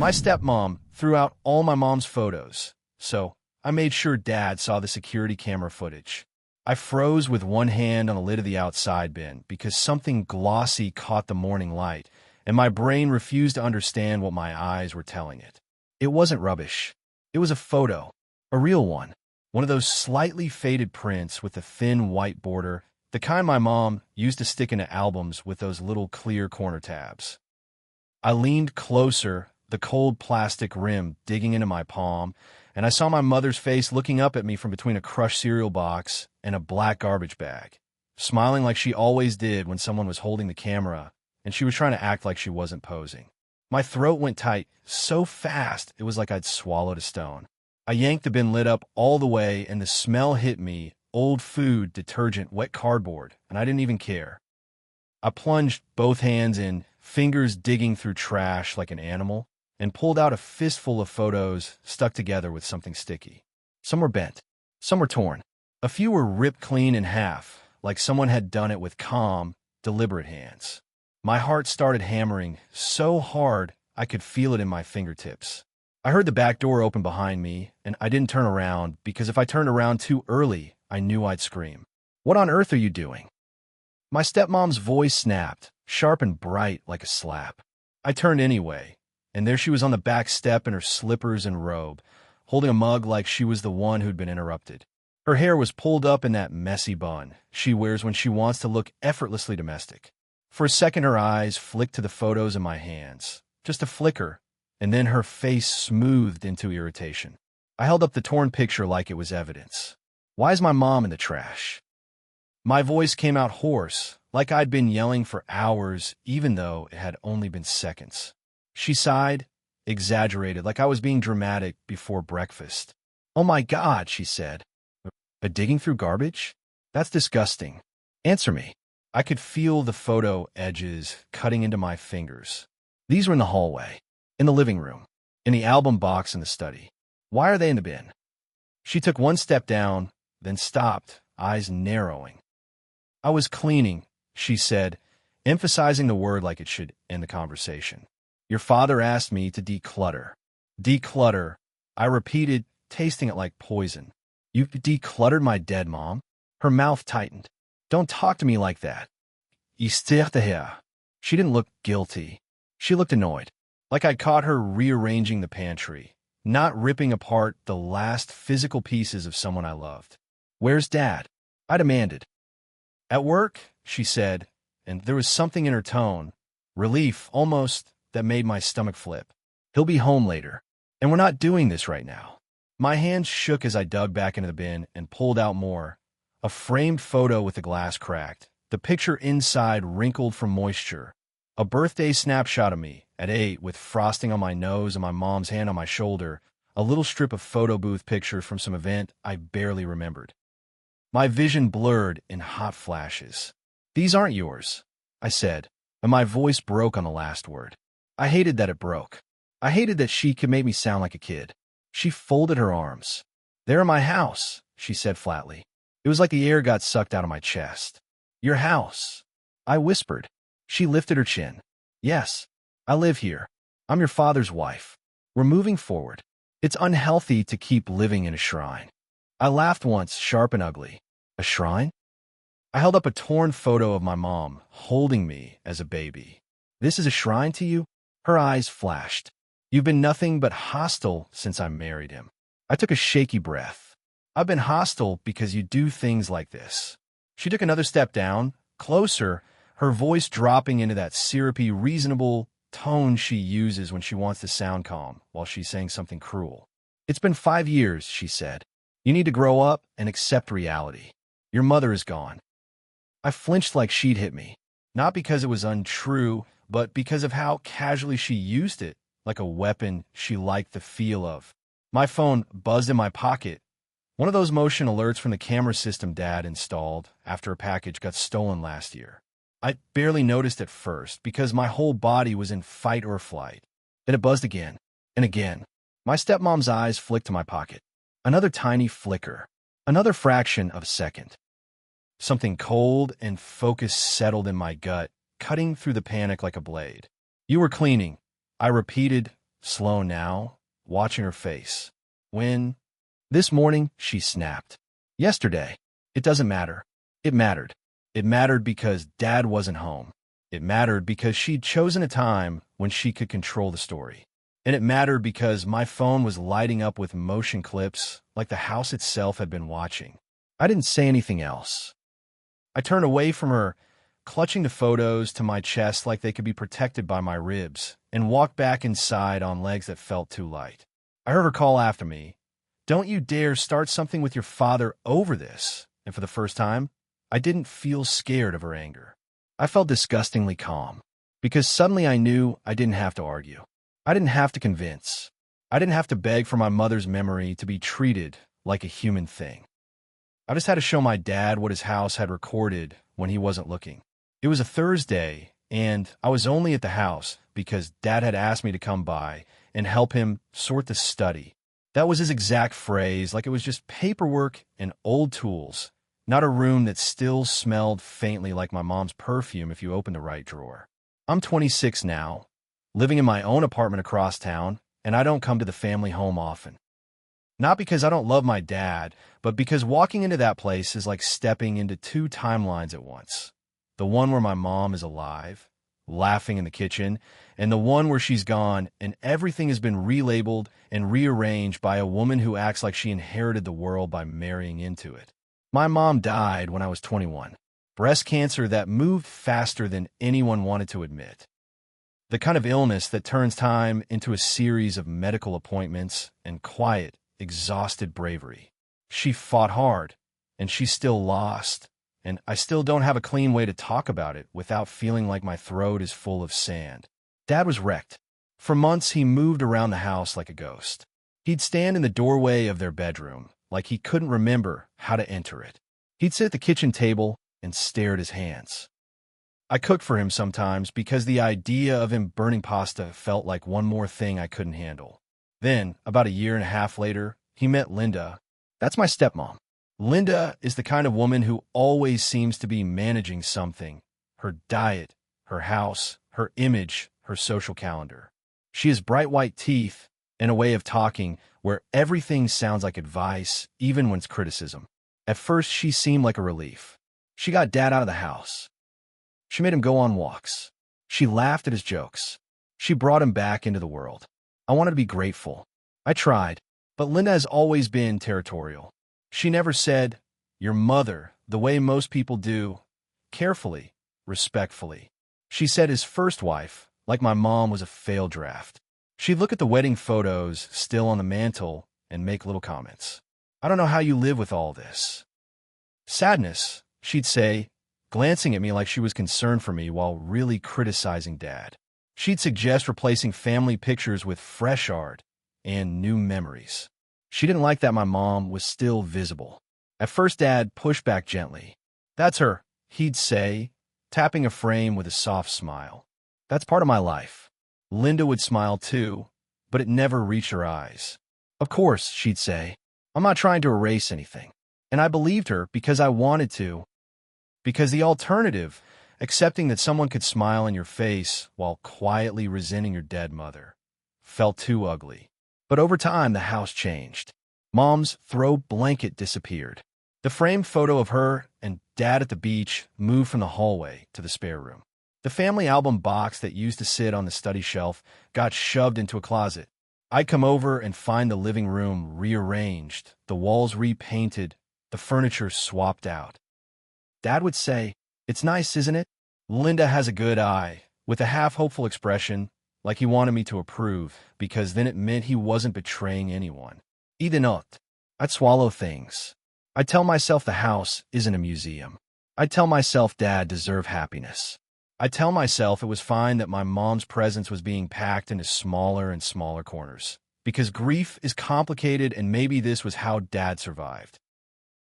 My stepmom threw out all my mom's photos, so I made sure Dad saw the security camera footage. I froze with one hand on the lid of the outside bin because something glossy caught the morning light, and my brain refused to understand what my eyes were telling it. It wasn't rubbish. It was a photo, a real one of those slightly faded prints with a thin white border, the kind my mom used to stick into albums with those little clear corner tabs. I leaned closer, the cold plastic rim digging into my palm, and I saw my mother's face looking up at me from between a crushed cereal box and a black garbage bag, smiling like she always did when someone was holding the camera, and she was trying to act like she wasn't posing. My throat went tight so fast it was like I'd swallowed a stone. I yanked the bin lid up all the way, and the smell hit me, old food, detergent, wet cardboard, and I didn't even care. I plunged both hands in, fingers digging through trash like an animal, and pulled out a fistful of photos stuck together with something sticky. Some were bent. Some were torn. A few were ripped clean in half, like someone had done it with calm, deliberate hands. My heart started hammering so hard I could feel it in my fingertips. I heard the back door open behind me, and I didn't turn around because if I turned around too early, I knew I'd scream. "What on earth are you doing?" My stepmom's voice snapped, sharp and bright like a slap. I turned anyway, and there she was on the back step in her slippers and robe, holding a mug like she was the one who'd been interrupted. Her hair was pulled up in that messy bun she wears when she wants to look effortlessly domestic. For a second, her eyes flicked to the photos in my hands. Just a flicker, and then her face smoothed into irritation. I held up the torn picture like it was evidence. "Why is my mom in the trash?" My voice came out hoarse, like I'd been yelling for hours, even though it had only been seconds. She sighed, exaggerated, like I was being dramatic before breakfast. "Oh my God," she said. "A digging through garbage? That's disgusting. Answer me." I could feel the photo edges cutting into my fingers. These were in the hallway, in the living room, in the album box in the study. Why are they in the bin? She took one step down, then stopped, eyes narrowing. "I was cleaning," she said, emphasizing the word like it should end the conversation. "Your father asked me to declutter." "Declutter," I repeated, tasting it like poison. "You've decluttered my dead mom?" Her mouth tightened. "Don't talk to me like that." "Istehtaher." She didn't look guilty. She looked annoyed, like I'd caught her rearranging the pantry, not ripping apart the last physical pieces of someone I loved. "Where's Dad?" I demanded. "At work," she said, and there was something in her tone, relief almost, that made my stomach flip. "He'll be home later, and we're not doing this right now." My hands shook as I dug back into the bin and pulled out more. A framed photo with the glass cracked, the picture inside wrinkled from moisture. A birthday snapshot of me at 8 with frosting on my nose and my mom's hand on my shoulder, a little strip of photo booth pictures from some event I barely remembered. My vision blurred in hot flashes. "These aren't yours," I said, and my voice broke on the last word. I hated that it broke. I hated that she could make me sound like a kid. She folded her arms. "They're in my house," she said flatly. It was like the air got sucked out of my chest. "Your house," I whispered. She lifted her chin. "Yes, I live here. I'm your father's wife. We're moving forward. It's unhealthy to keep living in a shrine." I laughed once, sharp and ugly. "A shrine?" I held up a torn photo of my mom, holding me as a baby. "This is a shrine to you?" Her eyes flashed. "You've been nothing but hostile since I married him." I took a shaky breath. "I've been hostile because you do things like this." She took another step down, closer, her voice dropping into that syrupy, reasonable tone she uses when she wants to sound calm while she's saying something cruel. "It's been 5 years," she said. "You need to grow up and accept reality. Your mother is gone." I flinched like she'd hit me, not because it was untrue, but because of how casually she used it, like a weapon she liked the feel of. My phone buzzed in my pocket. One of those motion alerts from the camera system Dad installed after a package got stolen last year. I barely noticed at first because my whole body was in fight or flight. Then it buzzed again and again. My stepmom's eyes flicked to my pocket. Another tiny flicker. Another fraction of a second. Something cold and focused settled in my gut, cutting through the panic like a blade. "You were cleaning," I repeated, slow now, watching her face. When? This morning, she snapped. Yesterday. It doesn't matter. It mattered. It mattered because Dad wasn't home. It mattered because she'd chosen a time when she could control the story. And it mattered because my phone was lighting up with motion clips like the house itself had been watching. I didn't say anything else. I turned away from her, clutching the photos to my chest like they could be protected by my ribs, and walked back inside on legs that felt too light. I heard her call after me, "Don't you dare start something with your father over this." And for the first time, I didn't feel scared of her anger. I felt disgustingly calm, because suddenly I knew I didn't have to argue. I didn't have to convince. I didn't have to beg for my mother's memory to be treated like a human thing. I just had to show my dad what his house had recorded when he wasn't looking. It was a Thursday, and I was only at the house because Dad had asked me to come by and help him sort the study. That was his exact phrase, like it was just paperwork and old tools, not a room that still smelled faintly like my mom's perfume if you opened the right drawer. I'm 26 now, living in my own apartment across town, and I don't come to the family home often. Not because I don't love my dad, but because walking into that place is like stepping into two timelines at once. The one where my mom is alive, laughing in the kitchen, and the one where she's gone and everything has been relabeled and rearranged by a woman who acts like she inherited the world by marrying into it. My mom died when I was 21. Breast cancer that moved faster than anyone wanted to admit. The kind of illness that turns time into a series of medical appointments and quiet, exhausted bravery. She fought hard, and she still lost, and I still don't have a clean way to talk about it without feeling like my throat is full of sand. Dad was wrecked. For months, he moved around the house like a ghost. He'd stand in the doorway of their bedroom, like he couldn't remember how to enter it. He'd sit at the kitchen table and stare at his hands. I cooked for him sometimes because the idea of him burning pasta felt like one more thing I couldn't handle. Then, about a year and a half later, he met Linda. That's my stepmom. Linda is the kind of woman who always seems to be managing something. Her diet, her house, her image, her social calendar. She has bright white teeth and a way of talking where everything sounds like advice, even when it's criticism. At first, she seemed like a relief. She got Dad out of the house. She made him go on walks. She laughed at his jokes. She brought him back into the world. I wanted to be grateful. I tried, but Linda has always been territorial. She never said, "Your mother," the way most people do, carefully, respectfully. She said his first wife, like my mom, was a failed draft. She'd look at the wedding photos still on the mantle and make little comments. "I don't know how you live with all this." "Sadness," she'd say, glancing at me like she was concerned for me while really criticizing Dad. She'd suggest replacing family pictures with fresh art and new memories. She didn't like that my mom was still visible. At first, Dad pushed back gently. "That's her," he'd say, tapping a frame with a soft smile. "That's part of my life." Linda would smile too, but it never reached her eyes. "Of course," she'd say. "I'm not trying to erase anything." And I believed her because I wanted to. Because the alternative, accepting that someone could smile in your face while quietly resenting your dead mother, felt too ugly. But over time, the house changed. Mom's throw blanket disappeared. The framed photo of her and Dad at the beach moved from the hallway to the spare room. The family album box that used to sit on the study shelf got shoved into a closet. I'd come over and find the living room rearranged, the walls repainted, the furniture swapped out. Dad would say, "It's nice, isn't it?" Linda has a good eye, with a half-hopeful expression, like he wanted me to approve, because then it meant he wasn't betraying anyone. Either not. I'd swallow things. I'd tell myself the house isn't a museum. I'd tell myself Dad deserved happiness. I'd tell myself it was fine that my mom's presence was being packed into smaller and smaller corners, because grief is complicated and maybe this was how Dad survived.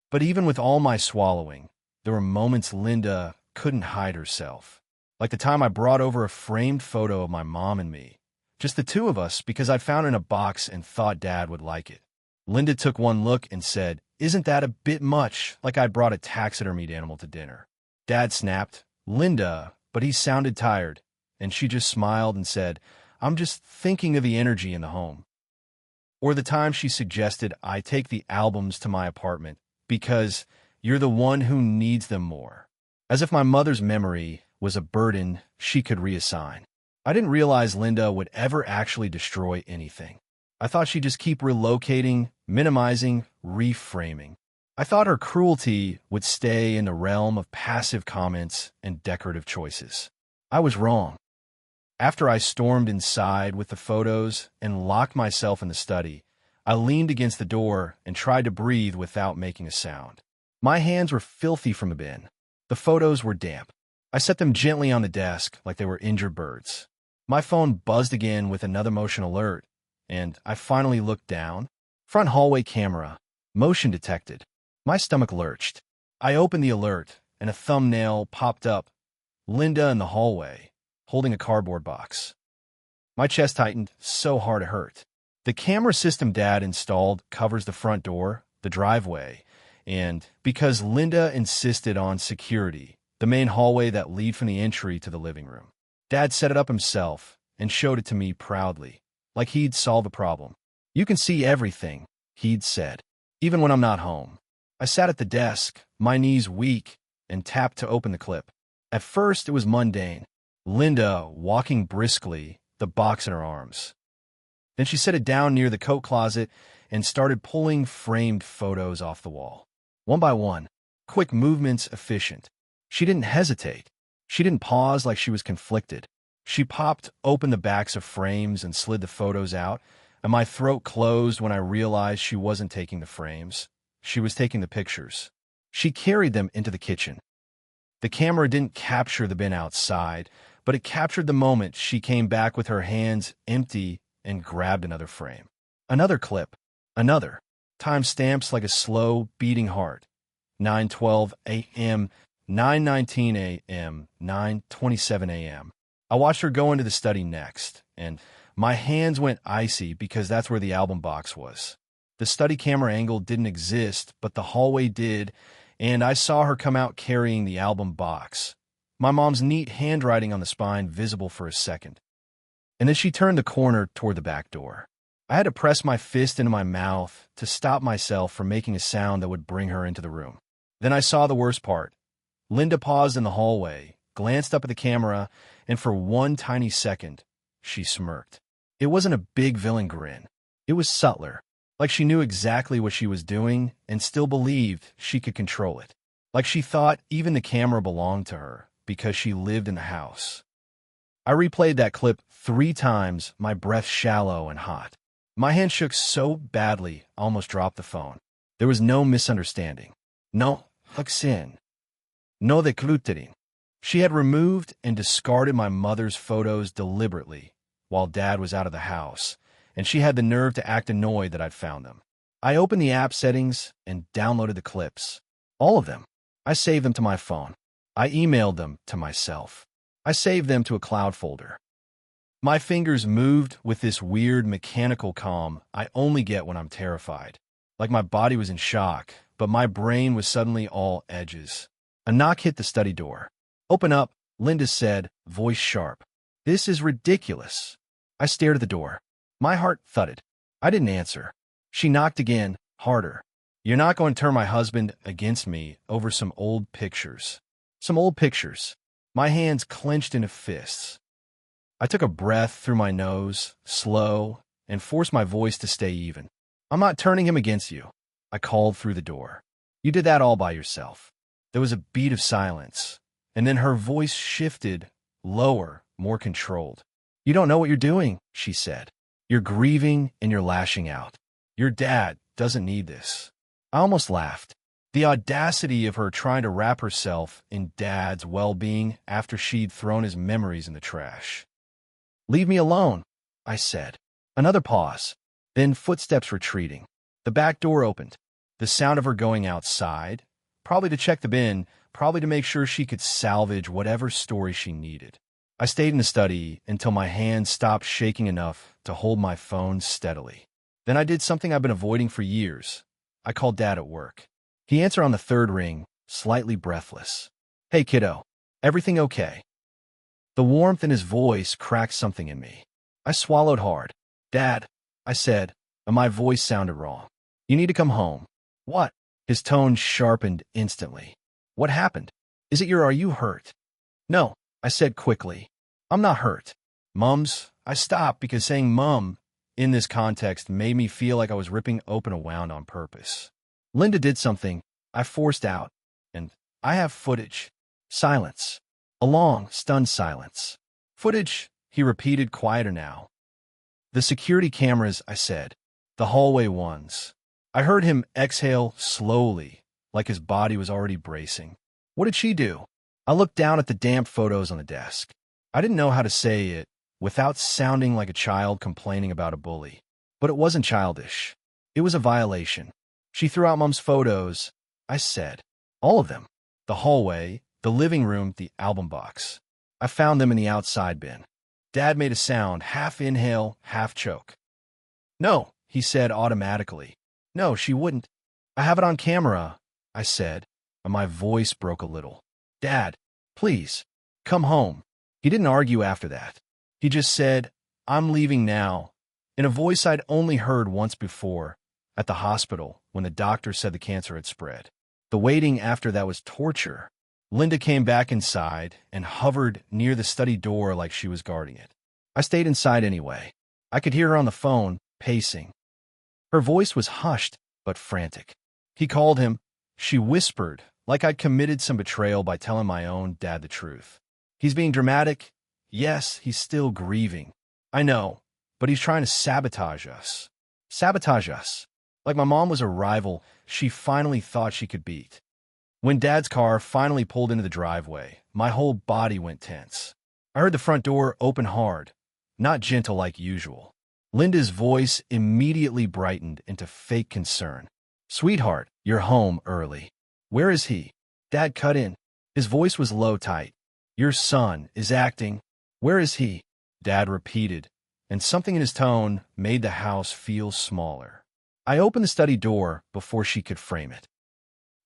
But even with all my swallowing, there were moments Linda couldn't hide herself. Like the time I brought over a framed photo of my mom and me. Just the two of us because I'd found it in a box and thought Dad would like it. Linda took one look and said, "Isn't that a bit much?" Like I'd brought a taxidermied animal to dinner. Dad snapped, "Linda," but he sounded tired, and she just smiled and said, I'm just thinking of the energy in the home. Or the time she suggested I take the albums to my apartment because you're the one who needs them more. As if my mother's memory was a burden she could reassign. I didn't realize Linda would ever actually destroy anything. I thought she'd just keep relocating, minimizing, reframing. I thought her cruelty would stay in the realm of passive comments and decorative choices. I was wrong. After I stormed inside with the photos and locked myself in the study, I leaned against the door and tried to breathe without making a sound. My hands were filthy from the bin. The photos were damp. I set them gently on the desk like they were injured birds. My phone buzzed again with another motion alert, and I finally looked down. Front hallway camera. Motion detected. My stomach lurched. I opened the alert, and a thumbnail popped up. Linda in the hallway, holding a cardboard box. My chest tightened so hard it hurt. The camera system Dad installed covers the front door, the driveway, and because Linda insisted on security, the main hallway that lead from the entry to the living room. Dad set it up himself and showed it to me proudly, like he'd solved the problem. You can see everything, he'd said, even when I'm not home. I sat at the desk, my knees weak, and tapped to open the clip. At first, it was mundane. Linda walking briskly, the box in her arms. Then she set it down near the coat closet and started pulling framed photos off the wall. One by one, quick movements efficient. She didn't hesitate. She didn't pause like she was conflicted. She popped open the backs of frames and slid the photos out, and my throat closed when I realized she wasn't taking the frames. She was taking the pictures. She carried them into the kitchen. The camera didn't capture the bin outside, but it captured the moment she came back with her hands empty and grabbed another frame. Another clip. Another. Timestamps like a slow, beating heart. 9:12 a.m., 9:19 a.m., 9:27 a.m. I watched her go into the study next, and my hands went icy because that's where the album box was. The study camera angle didn't exist, but the hallway did, and I saw her come out carrying the album box. My mom's neat handwriting on the spine visible for a second. And then she turned the corner toward the back door. I had to press my fist into my mouth to stop myself from making a sound that would bring her into the room. Then I saw the worst part. Linda paused in the hallway, glanced up at the camera, and for one tiny second, she smirked. It wasn't a big villain grin. It was subtler, like she knew exactly what she was doing and still believed she could control it. Like she thought even the camera belonged to her because she lived in the house. I replayed that clip 3 times, my breath shallow and hot. My hand shook so badly, I almost dropped the phone. There was no misunderstanding. No sin. No decluttering. She had removed and discarded my mother's photos deliberately while Dad was out of the house, and she had the nerve to act annoyed that I'd found them. I opened the app settings and downloaded the clips. All of them. I saved them to my phone. I emailed them to myself. I saved them to a cloud folder. My fingers moved with this weird mechanical calm I only get when I'm terrified. Like my body was in shock, but my brain was suddenly all edges. A knock hit the study door. "Open up," Linda said, voice sharp. "This is ridiculous." I stared at the door. My heart thudded. I didn't answer. She knocked again, harder. "You're not going to turn my husband against me over some old pictures." Some old pictures. My hands clenched into fists. I took a breath through my nose, slow, and forced my voice to stay even. "I'm not turning him against you," I called through the door. "You did that all by yourself." There was a beat of silence, and then her voice shifted, lower, more controlled. "You don't know what you're doing," she said. "You're grieving and you're lashing out. Your dad doesn't need this." I almost laughed. The audacity of her trying to wrap herself in Dad's well-being after she'd thrown his memories in the trash. "Leave me alone," I said. Another pause, then footsteps retreating. The back door opened. The sound of her going outside, probably to check the bin, probably to make sure she could salvage whatever story she needed. I stayed in the study until my hands stopped shaking enough to hold my phone steadily. Then I did something I've been avoiding for years. I called Dad at work. He answered on the 3rd ring, slightly breathless. "Hey, kiddo. Everything okay?" The warmth in his voice cracked something in me. I swallowed hard. Dad, I said, and my voice sounded wrong. You need to come home. What? His tone sharpened instantly. What happened? Are you hurt? No, I said quickly. I'm not hurt. Mums, I stopped because saying mum in this context made me feel like I was ripping open a wound on purpose. Linda did something I forced out, and I have footage. Silence. A long, stunned silence. Footage, he repeated, quieter now. The security cameras, I said. The hallway ones. I heard him exhale slowly, like his body was already bracing. What did she do? I looked down at the damp photos on the desk. I didn't know how to say it without sounding like a child complaining about a bully. But it wasn't childish. It was a violation. She threw out Mom's photos, I said. All of them. The hallway, the living room, the album box. I found them in the outside bin. Dad made a sound, half inhale, half choke. No, he said automatically. No, she wouldn't. I have it on camera, I said, and my voice broke a little. Dad, please, come home. He didn't argue after that. He just said, I'm leaving now, in a voice I'd only heard once before, at the hospital, when the doctor said the cancer had spread. The waiting after that was torture. Linda came back inside and hovered near the study door like she was guarding it. I stayed inside anyway. I could hear her on the phone, pacing. Her voice was hushed, but frantic. He called him. She whispered, like I'd committed some betrayal by telling my own dad the truth. He's being dramatic. Yes, he's still grieving. I know, but he's trying to sabotage us. Sabotage us. Like my mom was a rival she finally thought she could beat. When Dad's car finally pulled into the driveway, my whole body went tense. I heard the front door open hard, not gentle like usual. Linda's voice immediately brightened into fake concern. Sweetheart, you're home early. Where is he? Dad cut in. His voice was low, tight. Your son is acting. Where is he? Dad repeated, and something in his tone made the house feel smaller. I opened the study door before she could frame it.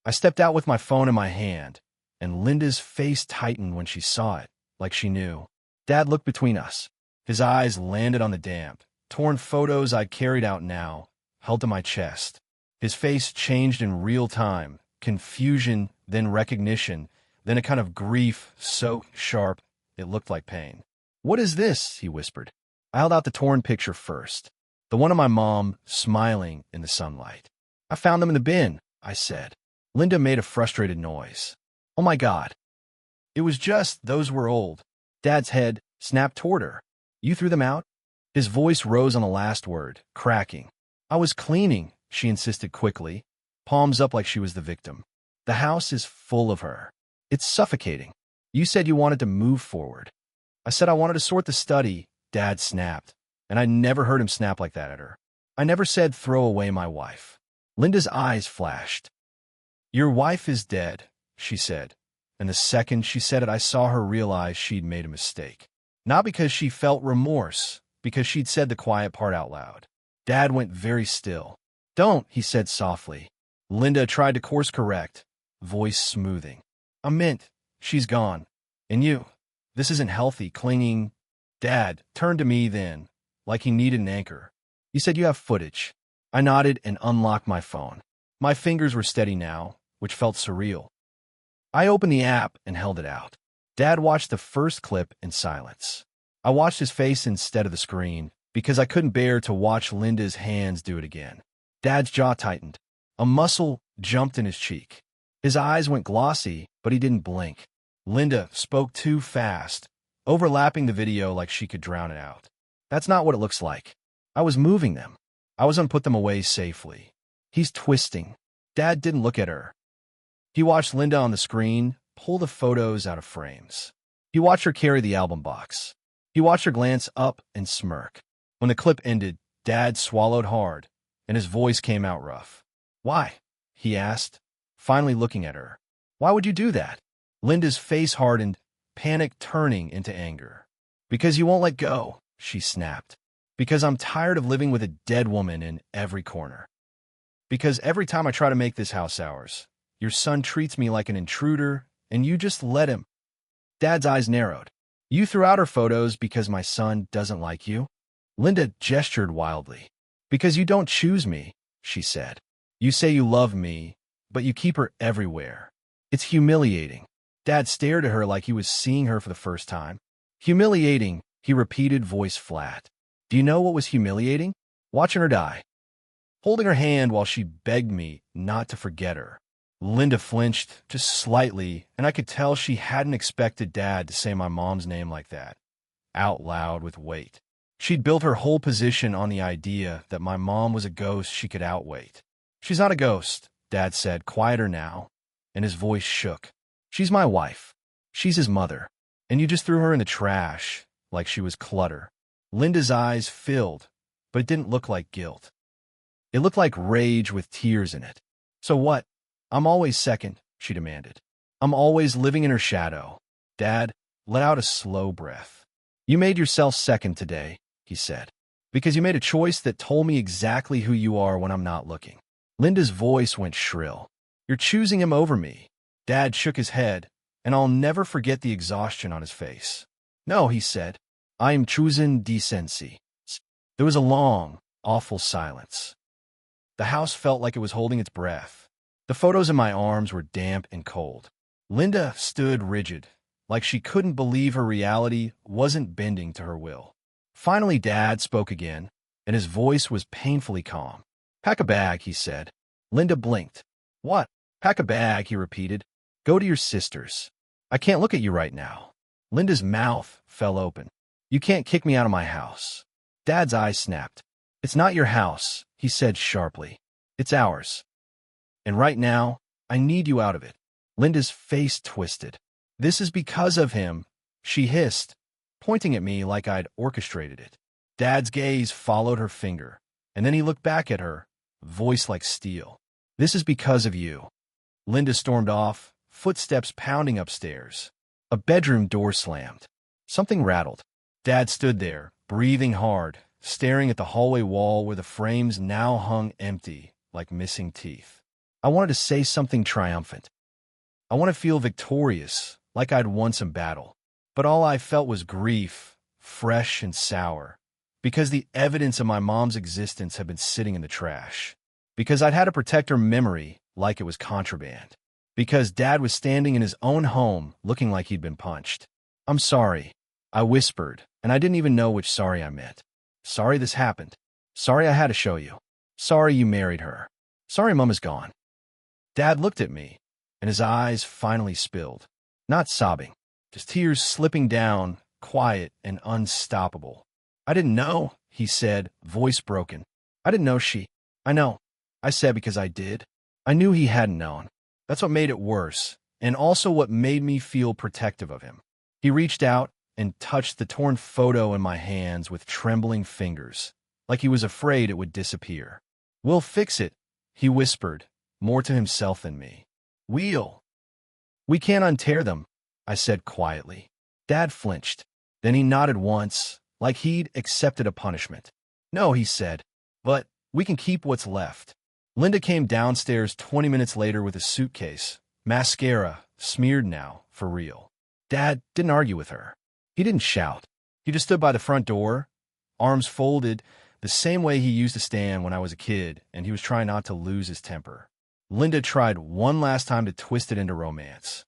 I stepped out with my phone in my hand, and Linda's face tightened when she saw it, like she knew. Dad looked between us. His eyes landed on the damp, torn photos I'd carried out now, held to my chest. His face changed in real time, confusion, then recognition, then a kind of grief so sharp it looked like pain. What is this? He whispered. I held out the torn picture first, the one of my mom smiling in the sunlight. I found them in the bin, I said. Linda made a frustrated noise. Oh my God. It was just those were old. Dad's head snapped toward her. You threw them out? His voice rose on the last word, cracking. I was cleaning, she insisted quickly, palms up like she was the victim. The house is full of her. It's suffocating. You said you wanted to move forward. I said I wanted to sort the study, Dad snapped, and I never heard him snap like that at her. I never said throw away my wife. Linda's eyes flashed. Your wife is dead, she said, and the second she said it I saw her realize she'd made a mistake. Not because she felt remorse, because she'd said the quiet part out loud. Dad went very still. Don't, he said softly. Linda tried to course correct, voice smoothing. I meant, she's gone. And you, this isn't healthy, clinging. Dad turned to me then, like he needed an anchor. He said you have footage. I nodded and unlocked my phone. My fingers were steady now, which felt surreal. I opened the app and held it out. Dad watched the first clip in silence. I watched his face instead of the screen, because I couldn't bear to watch Linda's hands do it again. Dad's jaw tightened. A muscle jumped in his cheek. His eyes went glossy, but he didn't blink. Linda spoke too fast, overlapping the video like she could drown it out. That's not what it looks like. I was moving them. I was going to put them away safely. He's twisting. Dad didn't look at her. He watched Linda on the screen pull the photos out of frames. He watched her carry the album box. He watched her glance up and smirk. When the clip ended, Dad swallowed hard, and his voice came out rough. Why? He asked, finally looking at her. Why would you do that? Linda's face hardened, panic turning into anger. Because you won't let go, she snapped. Because I'm tired of living with a dead woman in every corner. Because every time I try to make this house ours, your son treats me like an intruder, and you just let him. Dad's eyes narrowed. You threw out her photos because my son doesn't like you? Linda gestured wildly. Because you don't choose me, she said. You say you love me, but you keep her everywhere. It's humiliating. Dad stared at her like he was seeing her for the first time. Humiliating, he repeated, voice flat. Do you know what was humiliating? Watching her die. Holding her hand while she begged me not to forget her. Linda flinched just slightly, and I could tell she hadn't expected Dad to say my mom's name like that, out loud with weight. She'd built her whole position on the idea that my mom was a ghost she could outwait. She's not a ghost, Dad said, quieter now, and his voice shook. She's my wife. She's his mother. And you just threw her in the trash like she was clutter. Linda's eyes filled, but it didn't look like guilt. It looked like rage with tears in it. So what? I'm always second, she demanded. I'm always living in her shadow. Dad let out a slow breath. You made yourself second today, he said, because you made a choice that told me exactly who you are when I'm not looking. Linda's voice went shrill. You're choosing him over me. Dad shook his head, and I'll never forget the exhaustion on his face. No, he said, I am choosing decency. There was a long, awful silence. The house felt like it was holding its breath. The photos in my arms were damp and cold. Linda stood rigid, like she couldn't believe her reality wasn't bending to her will. Finally, Dad spoke again, and his voice was painfully calm. Pack a bag, he said. Linda blinked. What? Pack a bag, he repeated. Go to your sister's. I can't look at you right now. Linda's mouth fell open. You can't kick me out of my house. Dad's eyes snapped. It's not your house, he said sharply. It's ours. And right now, I need you out of it. Linda's face twisted. This is because of him, she hissed, pointing at me like I'd orchestrated it. Dad's gaze followed her finger, and then he looked back at her, voice like steel. This is because of you. Linda stormed off, footsteps pounding upstairs. A bedroom door slammed. Something rattled. Dad stood there, breathing hard, staring at the hallway wall where the frames now hung empty, like missing teeth. I wanted to say something triumphant. I want to feel victorious, like I'd won some battle. But all I felt was grief, fresh and sour, because the evidence of my mom's existence had been sitting in the trash. Because I'd had to protect her memory like it was contraband. Because Dad was standing in his own home looking like he'd been punched. I'm sorry, I whispered, and I didn't even know which sorry I meant. Sorry this happened. Sorry I had to show you. Sorry you married her. Sorry Mom is gone. Dad looked at me, and his eyes finally spilled. Not sobbing, just tears slipping down, quiet and unstoppable. I didn't know, he said, voice broken. I didn't know she. I know. I said because I did. I knew he hadn't known. That's what made it worse, and also what made me feel protective of him. He reached out and touched the torn photo in my hands with trembling fingers, like he was afraid it would disappear. We'll fix it, he whispered, more to himself than me. We can't untear them, I said quietly. Dad flinched. Then he nodded once, like he'd accepted a punishment. No, he said, but we can keep what's left. Linda came downstairs 20 minutes later with a suitcase, mascara, smeared now, for real. Dad didn't argue with her. He didn't shout. He just stood by the front door, arms folded, the same way he used to stand when I was a kid, and he was trying not to lose his temper. Linda tried one last time to twist it into romance.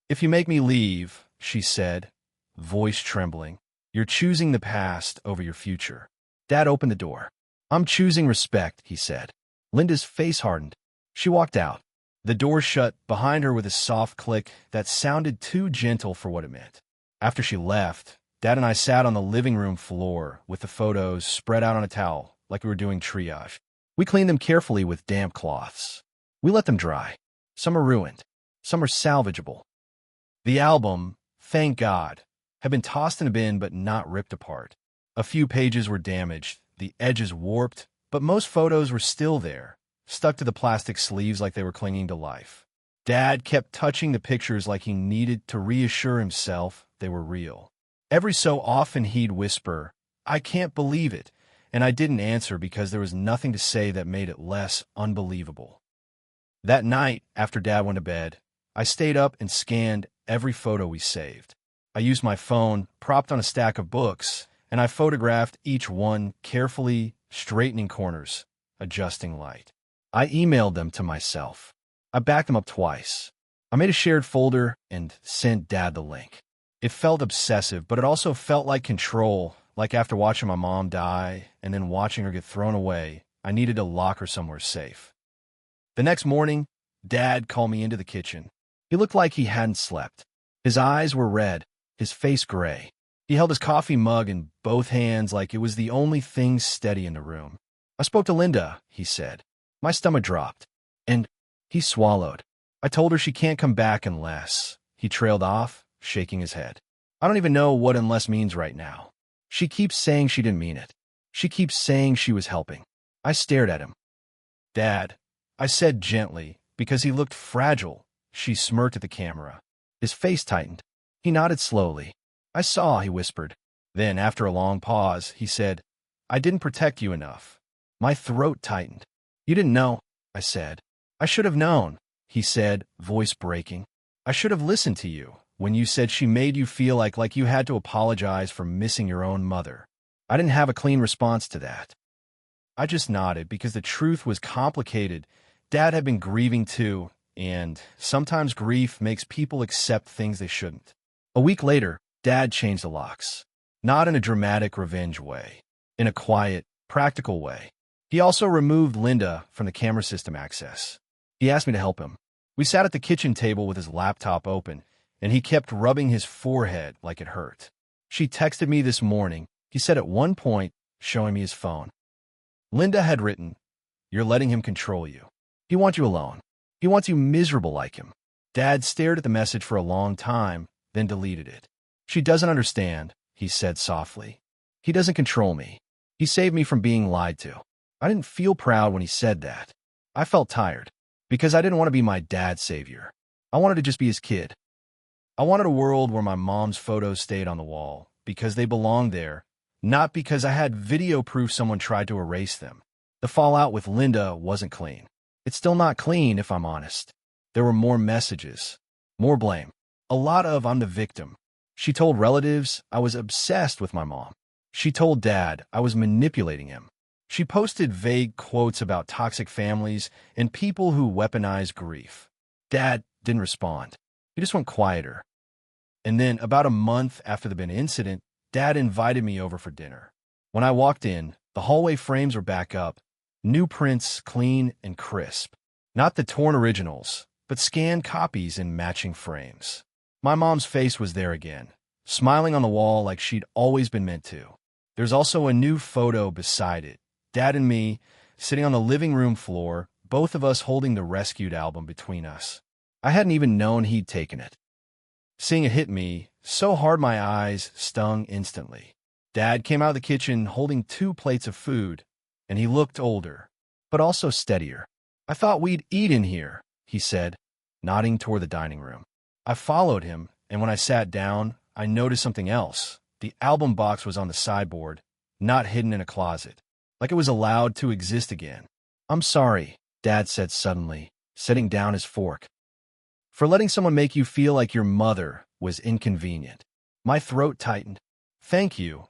If you make me leave, she said, voice trembling, you're choosing the past over your future. Dad opened the door. I'm choosing respect, he said. Linda's face hardened. She walked out. The door shut behind her with a soft click that sounded too gentle for what it meant. After she left, Dad and I sat on the living room floor with the photos spread out on a towel like we were doing triage. We cleaned them carefully with damp cloths. We let them dry. Some are ruined. Some are salvageable. The album, thank God, had been tossed in a bin but not ripped apart. A few pages were damaged, the edges warped, but most photos were still there, stuck to the plastic sleeves like they were clinging to life. Dad kept touching the pictures like he needed to reassure himself they were real. Every so often he'd whisper, I can't believe it, and I didn't answer because there was nothing to say that made it less unbelievable. That night, after Dad went to bed, I stayed up and scanned every photo we saved. I used my phone, propped on a stack of books, and I photographed each one, carefully straightening corners, adjusting light. I emailed them to myself. I backed them up twice. I made a shared folder and sent Dad the link. It felt obsessive, but it also felt like control, like after watching my mom die and then watching her get thrown away, I needed to lock her somewhere safe. The next morning, Dad called me into the kitchen. He looked like he hadn't slept. His eyes were red, his face gray. He held his coffee mug in both hands like it was the only thing steady in the room. "I spoke to Linda," he said. My stomach dropped, and he swallowed. "I told her she can't come back unless—" He trailed off, shaking his head. "I don't even know what unless means right now. She keeps saying she didn't mean it. She keeps saying she was helping." I stared at him. "Dad," I said gently, because he looked fragile. She smirked at the camera. His face tightened. He nodded slowly. "I saw," he whispered. Then, after a long pause, he said, "I didn't protect you enough." My throat tightened. "You didn't know," I said. "I should have known," he said, voice breaking. "I should have listened to you when you said she made you feel like you had to apologize for missing your own mother." I didn't have a clean response to that. I just nodded because the truth was complicated. Dad had been grieving too, and sometimes grief makes people accept things they shouldn't. A week later, Dad changed the locks. Not in a dramatic revenge way. In a quiet, practical way. He also removed Linda from the camera system access. He asked me to help him. We sat at the kitchen table with his laptop open, and he kept rubbing his forehead like it hurt. She texted me this morning, he said at one point, showing me his phone. Linda had written, "You're letting him control you. He wants you alone. He wants you miserable like him." Dad stared at the message for a long time, then deleted it. "She doesn't understand," he said softly. "He doesn't control me. He saved me from being lied to." I didn't feel proud when he said that. I felt tired, because I didn't want to be my dad's savior. I wanted to just be his kid. I wanted a world where my mom's photos stayed on the wall, because they belonged there, not because I had video proof someone tried to erase them. The fallout with Linda wasn't clean. It's still not clean, if I'm honest. There were more messages, more blame. A lot of "I'm the victim." She told relatives I was obsessed with my mom. She told Dad I was manipulating him. She posted vague quotes about toxic families and people who weaponize grief. Dad didn't respond. He just went quieter. And then, about a month after the Ben incident, Dad invited me over for dinner. When I walked in, the hallway frames were back up, new prints, clean and crisp. Not the torn originals, but scanned copies in matching frames. My mom's face was there again, smiling on the wall like she'd always been meant to. There's also a new photo beside it. Dad and me, sitting on the living room floor, both of us holding the rescued album between us. I hadn't even known he'd taken it. Seeing it hit me so hard my eyes stung instantly. Dad came out of the kitchen holding 2 plates of food, and he looked older, but also steadier. "I thought we'd eat in here," he said, nodding toward the dining room. I followed him, and when I sat down, I noticed something else. The album box was on the sideboard, not hidden in a closet, like it was allowed to exist again. "I'm sorry," Dad said suddenly, setting down his fork, "for letting someone make you feel like your mother was inconvenient." My throat tightened. "Thank you."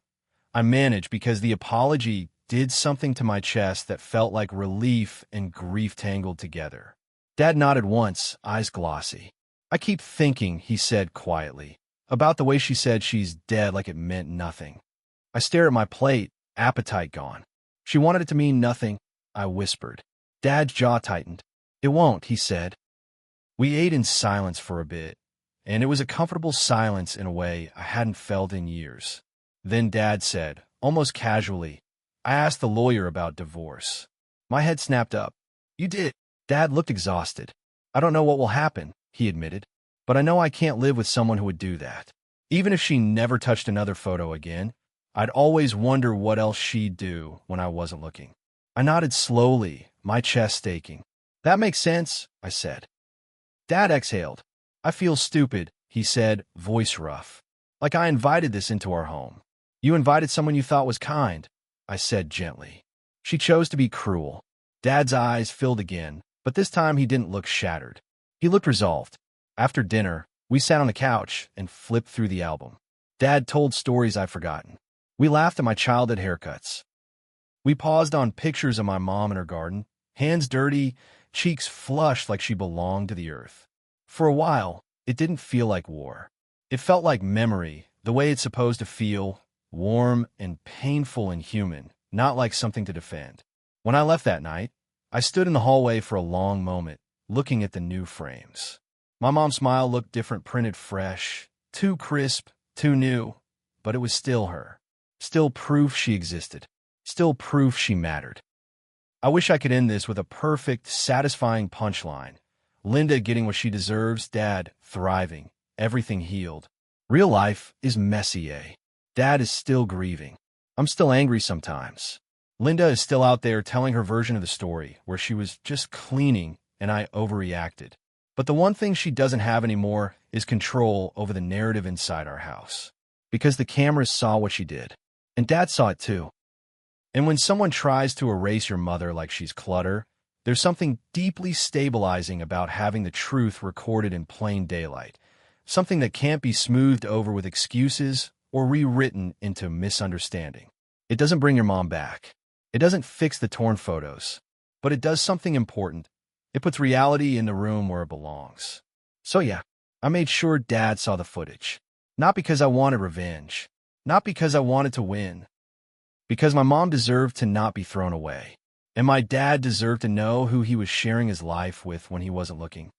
I managed because the apology did something to my chest that felt like relief and grief tangled together. Dad nodded once, eyes glossy. "I keep thinking," he said quietly, "about the way she said she's dead like it meant nothing." I stared at my plate, appetite gone. "She wanted it to mean nothing," I whispered. Dad's jaw tightened. "It won't," he said. We ate in silence for a bit, and it was a comfortable silence in a way I hadn't felt in years. Then Dad said, almost casually, "I asked the lawyer about divorce." My head snapped up. "You did?" Dad looked exhausted. "I don't know what will happen," he admitted, "but I know I can't live with someone who would do that. Even if she never touched another photo again, I'd always wonder what else she'd do when I wasn't looking." I nodded slowly, my chest aching. "That makes sense," I said. Dad exhaled. "I feel stupid," he said, voice rough. "Like I invited this into our home." "You invited someone you thought was kind," I said gently. "She chose to be cruel." Dad's eyes filled again, but this time he didn't look shattered. He looked resolved. After dinner, we sat on the couch and flipped through the album. Dad told stories I'd forgotten. We laughed at my childhood haircuts. We paused on pictures of my mom in her garden, hands dirty, cheeks flushed like she belonged to the earth. For a while, it didn't feel like war. It felt like memory, the way it's supposed to feel, warm and painful and human, not like something to defend. When I left that night, I stood in the hallway for a long moment, looking at the new frames. My mom's smile looked different, printed fresh, too crisp, too new, but it was still her. Still proof she existed. Still proof she mattered. I wish I could end this with a perfect, satisfying punchline. Linda getting what she deserves, Dad thriving, everything healed. Real life is messy, eh? Dad is still grieving. I'm still angry sometimes. Linda is still out there telling her version of the story, where she was just cleaning and I overreacted. But the one thing she doesn't have anymore is control over the narrative inside our house. Because the cameras saw what she did. And Dad saw it too. And when someone tries to erase your mother like she's clutter, there's something deeply stabilizing about having the truth recorded in plain daylight. Something that can't be smoothed over with excuses or rewritten into misunderstanding. It doesn't bring your mom back. It doesn't fix the torn photos. But it does something important. It puts reality in the room where it belongs. So yeah, I made sure Dad saw the footage. Not because I wanted revenge. Not because I wanted to win. Because my mom deserved to not be thrown away. And my dad deserved to know who he was sharing his life with when he wasn't looking.